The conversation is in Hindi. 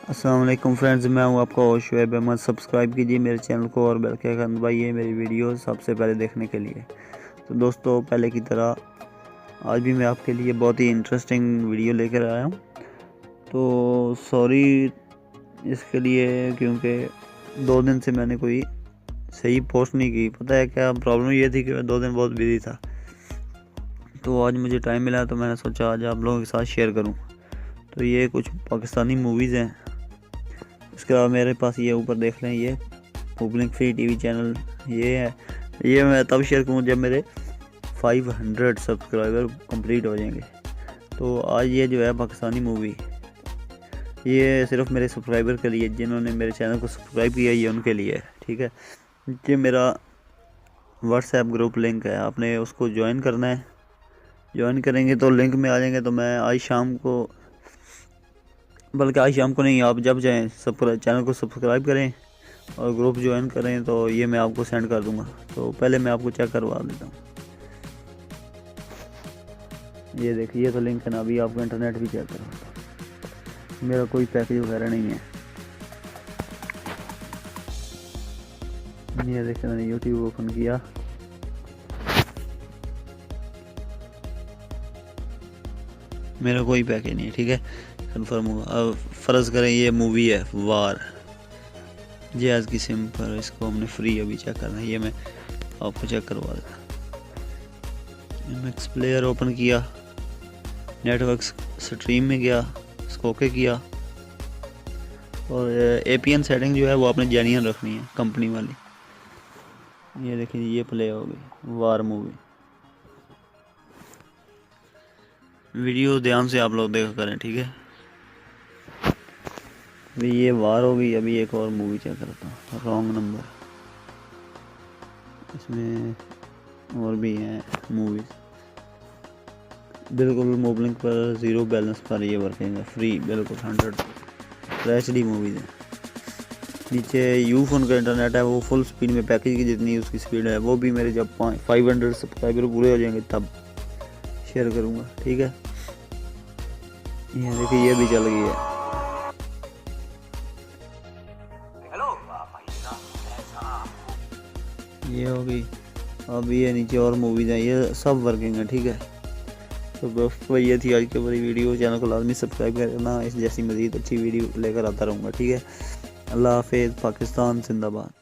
अस्सलाम वालेकुम फ्रेंड्स, मैं हूं आपका होस्ट शोएब अहमद। सब्सक्राइब कीजिए मेरे चैनल को और बेल के आइकन दबाइए मेरी वीडियो सबसे पहले देखने के लिए। तो दोस्तों, पहले की तरह आज भी मैं आपके लिए बहुत ही इंटरेस्टिंग वीडियो लेकर आया हूं। तो सॉरी इसके लिए, क्योंकि 2 दिन से मैंने कोई सही पोस्ट नहीं की। पता है क्या प्रॉब्लम ये थी कि मैं 2 दिन बहुत बिजी था। तो आज मुझे टाइम मिला तो मैंने सोचा आज आप लोगों के साथ शेयर करूं। तो ये कुछ पाकिस्तानी मूवीज़ हैं। इसके अलावा मेरे पास ये ऊपर देख लें, ये पब्लिक फ्री टीवी चैनल ये है। ये मैं तब शेयर करूँ जब मेरे 500 सब्सक्राइबर कंप्लीट हो जाएंगे। तो आज ये जो है पाकिस्तानी मूवी, ये सिर्फ मेरे सब्सक्राइबर के लिए, जिन्होंने मेरे चैनल को सब्सक्राइब किया, ये उनके लिए है। ठीक है, ये मेरा व्हाट्सएप ग्रुप लिंक है, आपने उसको ज्वाइन करना है। ज्वाइन करेंगे तो लिंक में आ जाएंगे। तो मैं आज शाम को, बल्कि आज शाम को नहीं, आप जब जाएँ चैनल को सब्सक्राइब करें और ग्रुप ज्वाइन करें तो ये मैं आपको सेंड कर दूंगा। तो पहले मैं आपको चेक करवा देता हूँ। ये देखिए, ये तो लिंक है ना। अभी आपको इंटरनेट भी चेक करो, मेरा कोई पैकेज वगैरह नहीं है। ये देखिए, मैंने यूट्यूब ओपन किया। मेरा कोई पैकेज नहीं है। ठीक है, कन्फर्म हुआ। अब फ़र्ज़ करें ये मूवी है वार, जैज़ की सिम पर, इसको हमने फ्री अभी चेक करना है। ये मैं आपको चेक करवा देता। एमएक्स प्लेयर ओपन किया, नेटवर्क स्ट्रीम में गया, इसको ओके किया। और एपीएन सेटिंग जो है वो आपने जेन्युइन रखनी है, कंपनी वाली। ये देखिए, ये प्ले हो गई वार मूवी। वीडियो ध्यान से आप लोग देखा करें, ठीक है। अभी ये वार हो गई। अभी एक और मूवी चेक करता हूँ, रॉन्ग नंबर। इसमें और भी हैं मूवीज़, बिल्कुल मोबलिंग पर 0 बैलेंस पर ये वर्किंग है, फ्री बिल्कुल 100 HD मूवीज़ हैं। नीचे यू फोन का इंटरनेट है, वो फुल स्पीड में, पैकेज की जितनी उसकी स्पीड है वो भी मेरे जब 500 सब्सक्राइबर पूरे हो जाएंगे तब शेयर करूँगा। ठीक है, ये देखिए, ये भी चल गई है। ये हो गई। अब ये नीचे और मूवीज़ हैं, ये सब वर्किंग है। ठीक है, तो दोस्तों ये थी आज की बड़ी वीडियो। चैनल को लाजमी सब्सक्राइब करना, इस जैसी मज़ीद अच्छी वीडियो लेकर आता रहूँगा। ठीक है, अल्लाह हाफिज़। पाकिस्तान जिंदाबाद।